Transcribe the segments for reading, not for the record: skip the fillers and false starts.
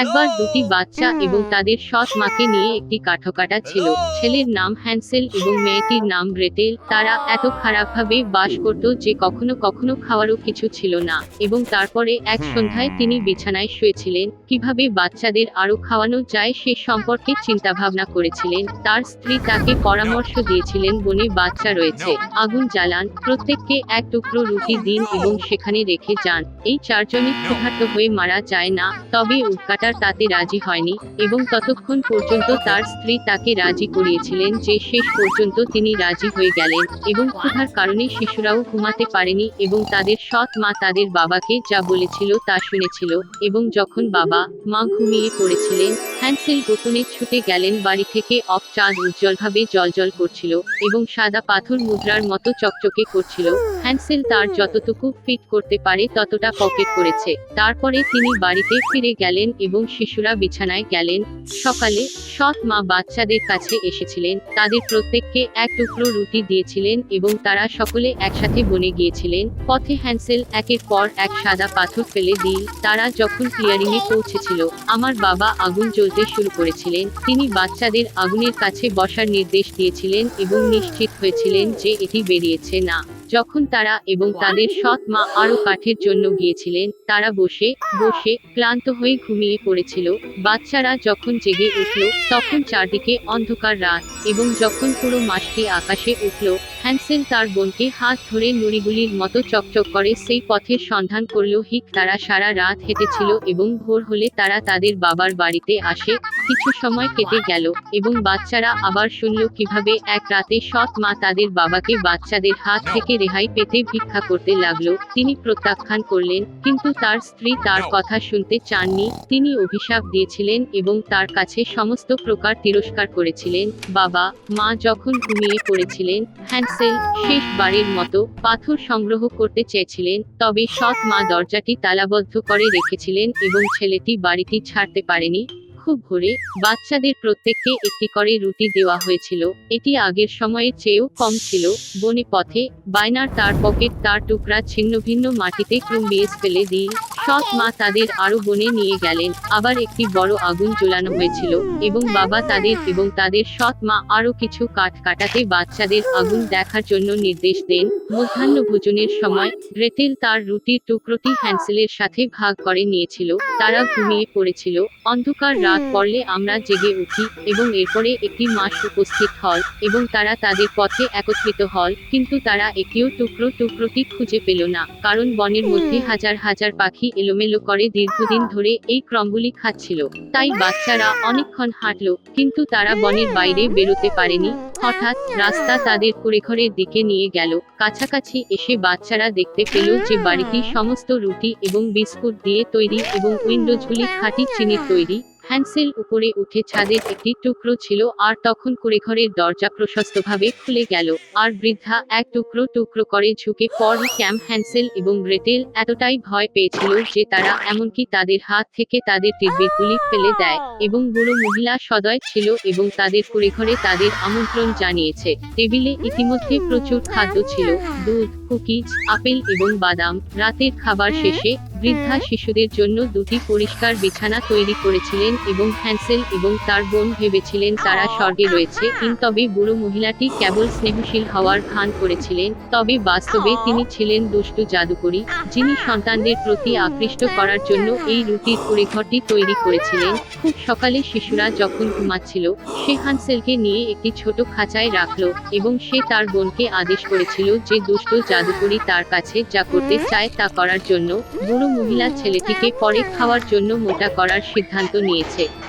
একবার দুটি বাচ্চা এবং তাদের সৎ মাকে নিয়ে একটি কাঠকাটা ছিল। ছেলের নাম হ্যান্সেল এবং মেয়েটির নাম গ্রেটেল। তারা এত খারাপভাবে বাস করত যে কখনো কখনো খাওয়ারও কিছু ছিল না। এবং তারপরে এক সন্ধ্যায় তিনি বিছানায় শুয়েছিলেন, কিভাবে বাচ্চাদের আরো খাওয়ানো যায় সে সম্পর্কে চিন্তাভাবনা করেছিলেন। তার স্ত্রী তাকে পরামর্শ দিয়েছিলেন, বনে বাচ্চা রয়েছে, আগুন জ্বালান, প্রত্যেককে এক টুকরো রুটি দিন এবং সেখানে রেখে যান। এই চারজনই ক্ষুধার্ত হয়ে মারা যায় না। তবে উটকাটার তাতে রাজি হয়নি এবং ততক্ষণ পর্যন্ত তার স্ত্রী তাকে রাজি করিয়েছিলেন যে শেষ পর্যন্ত তিনি রাজি হয়ে গেলেন। এবং ক্ষুধার কারণে শিশুরাও ঘুমাতে পারেনি এবং তাদের সৎ মা তাদের বাবাকে যা বলেছিল তা শুনেছিল। এবং যখন বাবা মা ঘুমিয়ে পড়েছিলেন, হ্যান্সেল গোপনে ছুটে গেলেন বাড়ি থেকে। চাঁদ উজ্জ্বলভাবে জ্বলজ্বল করছিল এবং সাদা পাথর মুদ্রার মতো চকচকে করছিল। হ্যান্সেল তার যতটুকু ফিট করতে পারে ততটা পকেট করেছে। তারপরে তিনি বাড়িতে ফিরে গেলেন এবং শিশুরা বিছানায় গেলেন। সকালে সৎ মা বাচ্চাদের কাছে এসেছিলেন, তাদের প্রত্যেককে এক টুকরো রুটি দিয়েছিলেন এবং তারা সকলে একসাথে বনে গিয়েছিলেন। পথে হ্যান্সেল একের পর এক সাদা পাথর ফেলে দিল। তারা যখন ক্লিয়ারিংয়ে পৌঁছেছিল, আমার বাবা আগুন জ্বলতে শুরু করেছিলেন। তিনি বাচ্চাদের আগুনের কাছে বসার নির্দেশ দিয়েছিলেন এবং নিশ্চিত হয়েছিলেন যে এটি বেরিয়েছে না। যখন তারা এবং তাদের সৎ মা আরো কাঠের জন্য গিয়েছিলেন, তারা বসে বসে ক্লান্ত হয়ে ঘুমিয়ে পড়েছিল। বাচ্চারা যখন জেগে উঠল, তখন চারদিকে অন্ধকার রাত এবং যখন পুরো মাসটি আকাশে উঠল, হ্যান্সেল তার বোনকে হাত ধরে নুড়িগুলির মতো চকচক করে সেই পথের সন্ধান করল। তারা সারা রাত হেঁটেছিল এবং ভোর হলে তারা তাদের বাবার বাড়িতে আসে। কিছু সময় কেটে গেল এবং বাচ্চারা আবার শুনল কিভাবে এক রাতে সৎ মা তাদের বাবাকে বাচ্চাদের হাত থেকে রেহাই পেতে ভিক্ষা করতে লাগলো। তিনি প্রত্যাখ্যান করলেন, কিন্তু তার স্ত্রী তার কথা শুনতে চাননি। তিনি অভিশাপ দিয়েছিলেন এবং তার কাছে সমস্ত প্রকার তিরস্কার করেছিলেন। বাবা মা যখন ঘুমিয়ে পড়েছিলেন, হ্যান্সেল শেষবারের মতো পাথর সংগ্রহ করতে চেয়েছিলেন, তবে সৎ মা দরজাটি তালাবদ্ধ করে রেখেছিলেন এবং ছেলেটি বাড়িটি ছাড়তে পারেনি। খুব ভোরে বাচ্চাদের প্রত্যেককে একটি করে রুটি দেওয়া হয়েছিল। এটি আগের সময়ের চেয়েও কম ছিল। বনে পথে বায়নার তার পকেট তার টুকরা ছিন্ন ভিন্ন মাটিতে ক্রুম্বিয়েস ফেলে দিল। সৎ মা তাদের আরো বনে নিয়ে গেলেন। আবার একটি বড় আগুন জ্বালানো হয়েছিল এবং বাবা তাদের এবং তাদের সৎ মা আরো কিছু কাঠ কাটাতে বাচ্চাদের আগুন দেখার জন্য নির্দেশ দেন। মধ্যাহ্ন ভোজনের সময় গ্রেটেল তার রুটির টুকরোটি হ্যান্সেলের সাথে ভাগ করে নিয়েছিল। তারা ঘুমিয়ে পড়েছিল। অন্ধকার রাত পড়লে আমরা জেগে উঠি এবং এরপরে একটি মাস উপস্থিত হল এবং তারা তাদের পথে একত্রিত হল, কিন্তু তারা একটিও টুকরোটি খুঁজে পেল না, কারণ বনের মধ্যে হাজার হাজার পাখি এলোমেলো করে দীর্ঘদিন ধরে এই ক্রমগুলি খাচ্ছিল। তাই বাচ্চারা অনেকক্ষণ হাঁটল, কিন্তু তারা বনের বাইরে বেরোতে পারেনি। হঠাৎ রাস্তা তাদের কুড়েঘরের দিকে নিয়ে গেল। কাছাকাছি এসে বাচ্চারা দেখতে পেল যে বাড়িটি সমস্ত রুটি এবং বিস্কুট দিয়ে তৈরি এবং উইন্ডোজগুলি খাঁটি চিনির তৈরি। হ্যান্সেল উপরে উঠে ছাদের একটি টুকরো ছিল আর তখন কুড়েঘরের দরজা প্রশস্তভাবে খুলে গেল আর বৃদ্ধা এক টুকরো করে ঝুঁকে পড়ল। ক্যাম্প হ্যান্সেল এবং গ্রেটেল এতটাই ভয় পেয়েছিল যে তারা এমনকি তাদের হাত থেকে তাদের টিরবিটগুলি ফেলে দেয় এবং বুড়ো মহিলা সদয় ছিল এবং তাদের কুড়েঘরে তাদের আমন্ত্রণ জানিয়েছে। টেবিলে ইতিমধ্যে প্রচুর খাদ্য ছিল, দুধ, কুকিজ, আপেল এবং বাদাম। রাতের খাবার শেষে বৃদ্ধা শিশুদের জন্য দুটি পরিষ্কার বিছানা তৈরি করেছিলেন এবং হ্যান্সেল এবং তার বোন ভেবেছিলেন তারা স্বর্গে রয়েছে। তবে বুড়ো মহিলাটি কেবল স্নেহশীল হওয়ার ভান করেছিলেন, তবে বাস্তবে তিনি ছিলেন দুষ্টু জাদুকরী, যিনি সন্তানদের প্রতি আকৃষ্ট করার জন্য এই রুটির কুড়েঘরটি তৈরি করেছিলেন। খুব সকালে শিশুরা যখন ঘুমাচ্ছিল, সে হ্যান্সেলকে নিয়ে একটি ছোট খাঁচায় রাখল এবং সে তার বোনকে আদেশ করেছিল যে দুষ্ট জাদুকরী তার কাছে যা করতে চায় তা করার জন্য। বুড়ো মহিলা ছেলেটিকে পরে খাওয়ার জন্য মোটা করার সিদ্ধান্ত নিয়েছে।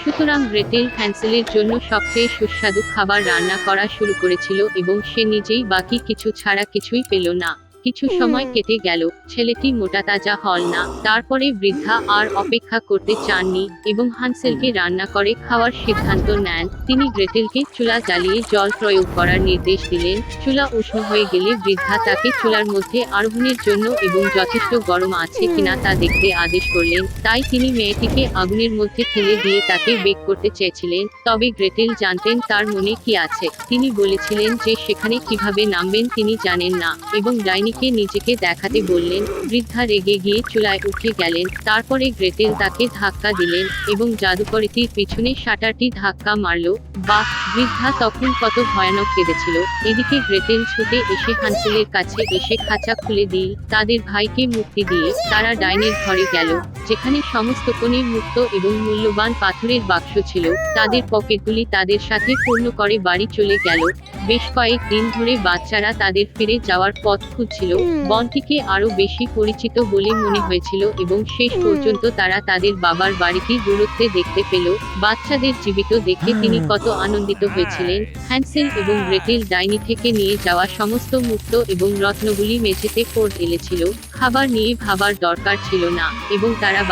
সুতরাং গ্রেটেল হ্যান্সেলের জন্য সবচেয়ে সুস্বাদু খাবার রান্না করা শুরু করেছিল এবং সে নিজেই বাকি কিছু ছাড়া কিছুই পেল না। কিছু সময় কেটে গেল, ছেলেটি মোটাতাজা হল না। তারপরে বৃদ্ধা আর অপেক্ষা করতে চাননি এবং হ্যান্সেলকে রান্না করে খাওয়ার সিদ্ধান্ত নেন। তিনি গ্রেটেলকে চুলা জ্বালিয়ে জল প্রয়োগ করার নির্দেশ দিলেন। চুলা উষ্ণ হয়ে গেলে বৃদ্ধা তাকে চুলার মধ্যে আরোহণের জন্য এবং যথেষ্ট গরম আছে কিনা তা দেখতে আদেশ করলেন। তাই তিনি মেয়েটিকে আগুনের মধ্যে ঠেলে দিয়ে তাকে বেক করতে চেয়েছিলেন, তবে গ্রেটেল জানতেন তার মনে কি আছে। তিনি বলেছিলেন যে সেখানে কিভাবে নামবেন তিনি জানেন না এবং ডাইনি ডাইনিকে নিজেকে দেখাতে বললেন। বৃদ্ধা রেগে গিয়ে চুলায় উঠে গেলেন। তারপরে গ্রেটেল তাকে ধাক্কা দিলেন এবং জাদুকরীটির পিছনে শাটারটি ধাক্কা মারল। বাহ! বৃদ্ধা তখন কত ভয়ানক কেঁদেছিল। এদিকে গ্রেটেল ছুটে এসে হ্যান্সেলের কাছে এসে খাঁচা খুলে দিয়ে তাদের ভাইকে মুক্তি দিয়ে তারা ডাইনির ঘরে গেল, যেখানে সমস্ত কোণে মুক্ত এবং মূল্যবান পাথরের বাক্স ছিল। তাদের পকেটগুলি তাদের সাথে পূর্ণ করে বাড়ি চলে গেল। বেশ কয়েক দিন ধরে বাচ্চারা তাদের ফিরে যাওয়ার পথ খুঁজছিল। বনটিকে আরো বেশি পরিচিত বলে মনে হয়েছিল এবং শেষ পর্যন্ত তারা তাদের বাবার বাড়িটি দূরত্বে দেখতে পেল। বাচ্চাদের জীবিত দেখে তিনি কত আনন্দিত হয়েছিলেন। হ্যান্সেল এবং গ্রেটেল ডাইনি থেকে নিয়ে যাওয়া সমস্ত মুক্ত এবং রত্নগুলি মেঝেতে পড়ে এলেছিল। খাবার নিয়ে ভাবার দরকার ছিল না এবং তারা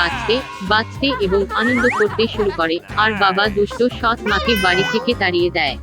বাঁচতে এবং আনন্দ করতে শুরু করে। আর বাবা দুষ্ট সৎ মাকে বাড়ি থেকে তাড়িয়ে দেয়।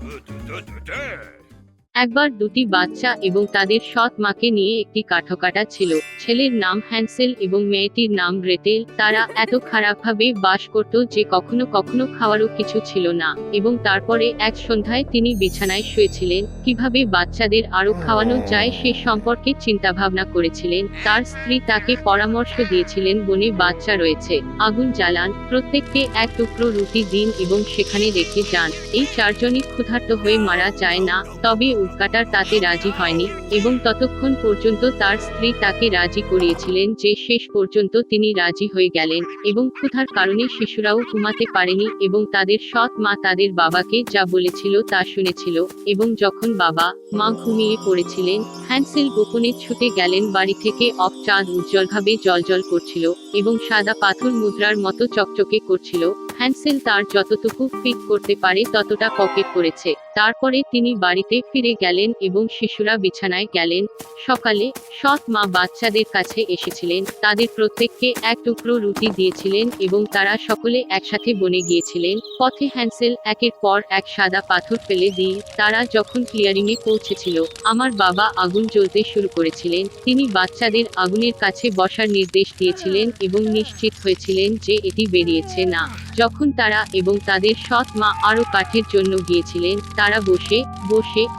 একবার দুটি বাচ্চা এবং তাদের সৎ মাকে নিয়ে একটি কাঠকাটা ছিল। ছেলের নাম হ্যান্সেল এবং মেয়েটির নাম গ্রেটেল। তারা এত খারাপভাবে বাস করত যে কখনো কখনো খাওয়ারও কিছু ছিল না। এবং তারপরে এক সন্ধ্যায় তিনি বিছানায় শুয়েছিলেন। কিভাবে বাচ্চাদের আরো খাওয়ানো যায় সে সম্পর্কে চিন্তাভাবনা করেছিলেন। তার স্ত্রী তাকে পরামর্শ দিয়েছিলেন, বনে বাচ্চা রয়েছে, আগুন জ্বালান, প্রত্যেককে এক টুকরো রুটি দিন এবং সেখানে রেখে যান। এই চারজনই ক্ষুধার্ত হয়ে মারা যায় না। তবে উটকাটার তাতে রাজি হয়নি এবং ততক্ষণ পর্যন্ত তার স্ত্রী তাকে রাজি করিয়েছিলেন যে শেষ পর্যন্ত তিনি রাজি হয়ে গেলেন এবং ক্ষুধার কারণে শিশুরাও ঘুমাতে পারেনি এবং তাদের সৎ মা তাদের বাবাকে যা বলেছিল তা শুনেছিল। এবং যখন বাবা মা ঘুমিয়ে পড়েছিলেন, হ্যান্সেল গোপনে ছুটে গেলেন বাড়ি থেকে। চাঁদ উজ্জ্বলভাবে জ্বলজ্বল করছিল এবং সাদা পাথর মুদ্রার মতো চকচকে করছিল। হ্যান্সেল তার যতটুকু ফিট করতে পারে ততটা পকেট করেছে। তারপরে তিনি বাড়িতে ফিরে গেলেন এবং শিশুরা বিছানায় গেলেন। সকালে সৎ মা বাচ্চাদের কাছে এসেছিলেন, তাদের প্রত্যেককে এক টুকরো রুটি দিয়েছিলেন এবং তারা সকলে একসাথে বনে গিয়েছিলেন। পথে হ্যান্সেল একের পর এক সাদা পাথর ফেলে দিয়ে তারা যখন ক্লিয়ারিংয়ে পৌঁছেছিল, আমার বাবা আগুন জ্বলতে শুরু করেছিলেন। তিনি বাচ্চাদের আগুনের কাছে বসার নির্দেশ দিয়েছিলেন এবং নিশ্চিত হয়েছিলেন যে এটি বেরিয়েছে না। যখন তারা এবং তাদের সৎ মা আরো কাঠের জন্য গিয়েছিলেন, তারা বসে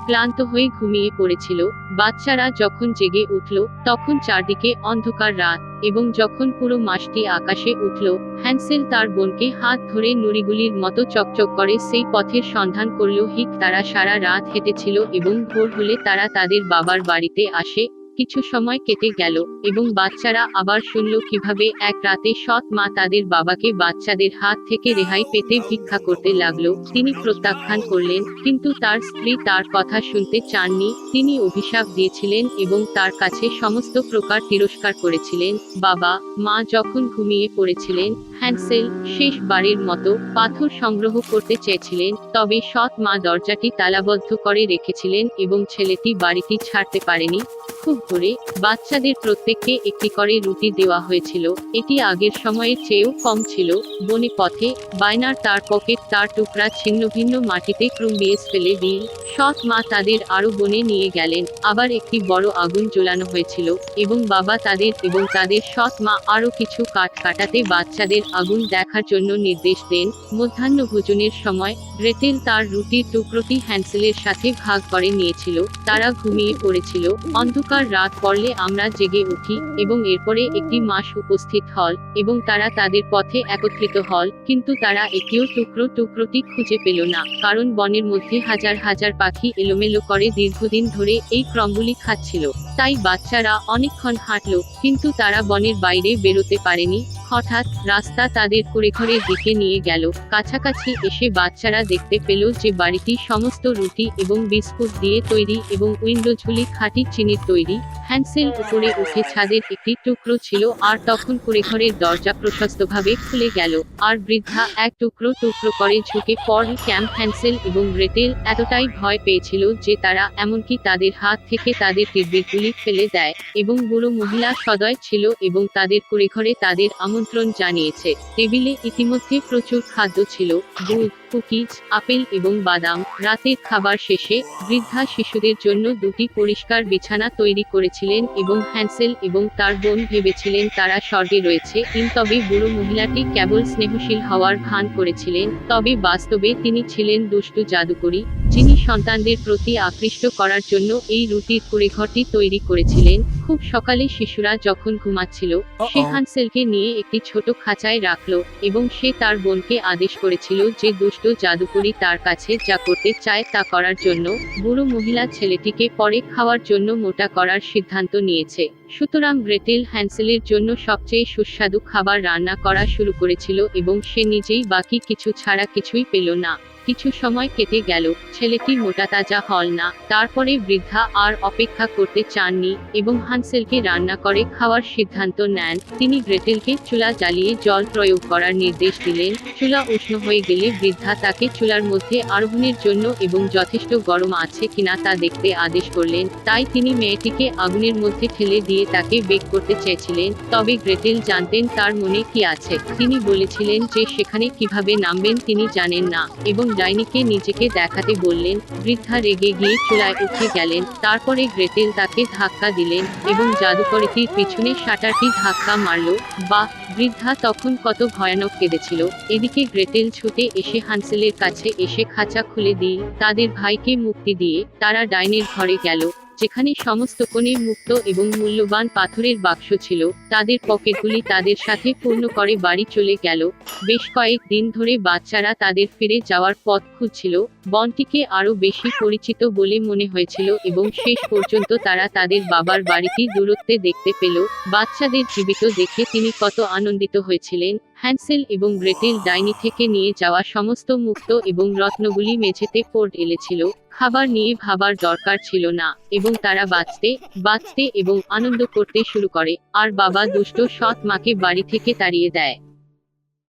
ক্লান্ত হয়ে ঘুমিয়ে পড়েছিল। বাচ্চারা যখন জেগে উঠল তখন চারদিকে অন্ধকার রাত এবং যখন পুরো মাসটি আকাশে উঠল, হ্যান্সেল তার বোনকে হাত ধরে নুড়িগুলির মতো চকচক করে সেই পথের সন্ধান করল। তারা সারা রাত হেঁটেছিল এবং ভোর হলে তারা তাদের বাবার বাড়িতে আসে। কিছু সময় কেটে গেল এবং বাচ্চারা আবার শুনল কিভাবে এক রাতে সৎ মা তাদের বাবাকে বাচ্চাদের হাত থেকে রেহাই পেতে ভিক্ষা করতে লাগলো। তিনি প্রত্যাখ্যান করলেন, কিন্তু তার স্ত্রী তার কথা শুনতে চাননি। তিনি অভিশাপ দিয়েছিলেন এবং তার কাছে সমস্ত প্রকার তিরস্কার করেছিলেন। বাবা মা যখন ঘুমিয়ে পড়েছিলেন, হ্যান্সেল শেষবারের মতো পাথর সংগ্রহ করতে চেয়েছিলেন, তবে সৎ মা দরজাটি তালাবদ্ধ করে রেখেছিলেন এবং ছেলেটি বাড়িটি ছাড়তে পারেনি। খুব ভোরে বাচ্চাদের প্রত্যেককে একটি করে রুটি দেওয়া হয়েছিল। এটি আগের সময়ের চেয়েও কম ছিল। বনে পথে বায়নার তার পকেট তার টুকরা ছিন্নভিন্ন মাটিতে ক্রুম্বিয়েস ফেলে দিয়ে সৎ মা তাদের আরো বনে নিয়ে গেলেন। আবার একটি বড় আগুন জ্বলানো হয়েছিল এবং বাবা তাদের এবং তাদের সৎ মা আরো কিছু কাঠ কাটাতে বাচ্চাদের আগুন দেখার জন্য নির্দেশ দেন। মধ্যাহ্ন ভোজনের সময় গ্রেটেল তার রুটির টুকরোটি হ্যান্সেলের সাথে ভাগ করে নিয়েছিল। তারা ঘুমিয়ে পড়েছিল। অন্ধকার রাত পড়লে আমরা জেগে উঠি এবং এরপরে একটি মাস উপস্থিত হল এবং তারা তাদের পথে একত্রিত হল, কিন্তু তারা একটিও টুকরোটি খুঁজে পেল না, কারণ বনের মধ্যে হাজার হাজার পাখি এলোমেলো করে দীর্ঘদিন ধরে এই ক্রমগুলি খাচ্ছিল। তাই বাচ্চারা অনেকক্ষণ হাঁটল, কিন্তু তারা বনের বাইরে বেরোতে পারেনি। হঠাৎ রাস্তা তাদের কুড়েঘরের দিকে নিয়ে গেল। কাছাকাছি এসে বাচ্চারা দেখতে পেল যে বাড়িটি সমস্ত রুটি এবং বিস্কুট দিয়ে তৈরি এবং উইন্ডো ঝুলি খাঁটি চিনির তৈরি। হ্যান্সেল উপরে উঠে ছাদের একটি টুকরো ছিল আর তখন কুড়েঘরের দরজা প্রশস্তভাবে খুলে গেল আর বৃদ্ধা এক টুকরো করে ঝুঁকে পড়ল। ক্যাম্প হ্যান্সেল এবং গ্রেটেল এতটাই ভয় পেয়েছিল যে তারা এমনকি তাদের হাত থেকে তাদের তীরগুলি ফেলে দেয় এবং বুড়ো মহিলা সদয় ছিল এবং তাদের কুড়েঘরে তাদের আমন্ত্রণ জানিয়েছে। টেবিলে ইতিমধ্যে প্রচুর খাদ্য ছিল, দুধ, কুকিজ, আপেল এবং বাদাম। রাতের খাবার শেষে বৃদ্ধা শিশুদের জন্য দুটি পরিষ্কার বিছানা তৈরি করেছিলেন এবং হ্যান্সেল এবং তার বোন ভেবেছিলেন তারা স্বর্গে রয়েছে। তবে বুড়ো মহিলাটি কেবল স্নেহশীল হওয়ার ভান করেছিলেন, তবে বাস্তবে তিনি ছিলেন দুষ্টু জাদুকরী, যিনি সন্তানদের প্রতি আকৃষ্ট করার জন্য এই রুটির কুঁড়েঘরটি তৈরি করেছিলেন। খুব সকালে শিশুরা যখন ঘুমাচ্ছিল, সে হ্যান্সেলকে নিয়ে একটি ছোট খাঁচায় রাখল এবং সে তার বোনকে আদেশ করেছিল যে দুষ্ট জাদুকরী তার কাছে যা করতে চায় তা করার জন্য। বুড়ো মহিলা ছেলেটিকে পরে খাওয়ার জন্য মোটা করার সিদ্ধান্ত নিয়েছে। সুতরাং গ্রেটেল হ্যান্সেলের জন্য সবচেয়ে সুস্বাদু খাবার রান্না করা শুরু করেছিল এবং সে নিজেই বাকি কিছু ছাড়া কিছুই পেল না। কিছু সময় কেটে গেল, ছেলেটি মোটা তাজা হল না। তারপরে বৃদ্ধা আর অপেক্ষা করতে চাননি এবং হ্যান্সেলকে রান্না করে খাওয়ার সিদ্ধান্ত নেন। তিনি গ্রেটেলকে চুলা জ্বালিয়ে জল প্রয়োগ করার নির্দেশ দিলেন। চুলা উষ্ণ হয়ে গেলে বৃদ্ধা তাকে চুলার মধ্যে আরোহণের জন্য এবং যথেষ্ট গরম আছে কিনা তা দেখতে আদেশ করলেন। তাই তিনি মেয়েটিকে আগুনের মধ্যে ঠেলে দিয়ে তাকে বেক করতে চেয়েছিলেন। তবে গ্রেটেল জানতেন তার মনে কি আছে। তিনি বলেছিলেন যে সেখানে কিভাবে নামবেন তিনি জানেন না এবং ডাইনিকে নিজেকে দেখাতে বললেন। বৃদ্ধা রেগে গিয়ে চুলায় উঠে গেলেন। তারপরে গ্রেটেল তাকে ধাক্কা দিলেন এবং জাদুকরীটির পিছনে শাটারটি ধাক্কা মারল। বাহ, বৃদ্ধা তখন কত ভয়ানক কেঁদেছিল। এদিকে গ্রেটেল ছুটে এসে হ্যান্সেলের কাছে এসে খাঁচা খুলে দিয়ে তাদের ভাইকে মুক্তি দিয়ে তারা ডাইনির ঘরে গেল, যেখানে সমস্ত কোণে মুক্ত এবং মূল্যবান পাথরের বাক্স ছিল। তাদের পকেটগুলি তাদের সাথে পূর্ণ করে বাড়ি চলে গেল। বেশ কয়েক দিন ধরে বাচ্চারা তাদের ফিরে যাওয়ার পথ খুঁজছিল। বনটিকে আরো বেশি পরিচিত বলে মনে হয়েছিল এবং শেষ পর্যন্ত তারা তাদের বাবার বাড়িটি দূরত্বে দেখতে পেল। বাচ্চাদের জীবিত দেখে তিনি কত আনন্দিত হয়েছিলেন। হ্যান্সেল এবং গ্রেটেল ডাইনি থেকে নিয়ে যাওয়া সমস্ত মুক্ত এবং রত্নগুলি মেঝেতে পড়ে এলেছিল। খাবার নিয়ে ভাবার দরকার ছিল না এবং তারা বাঁচতে এবং আনন্দ করতে শুরু করে। আর বাবা দুষ্ট সৎ মাকে বাড়ি থেকে তাড়িয়ে দেয়।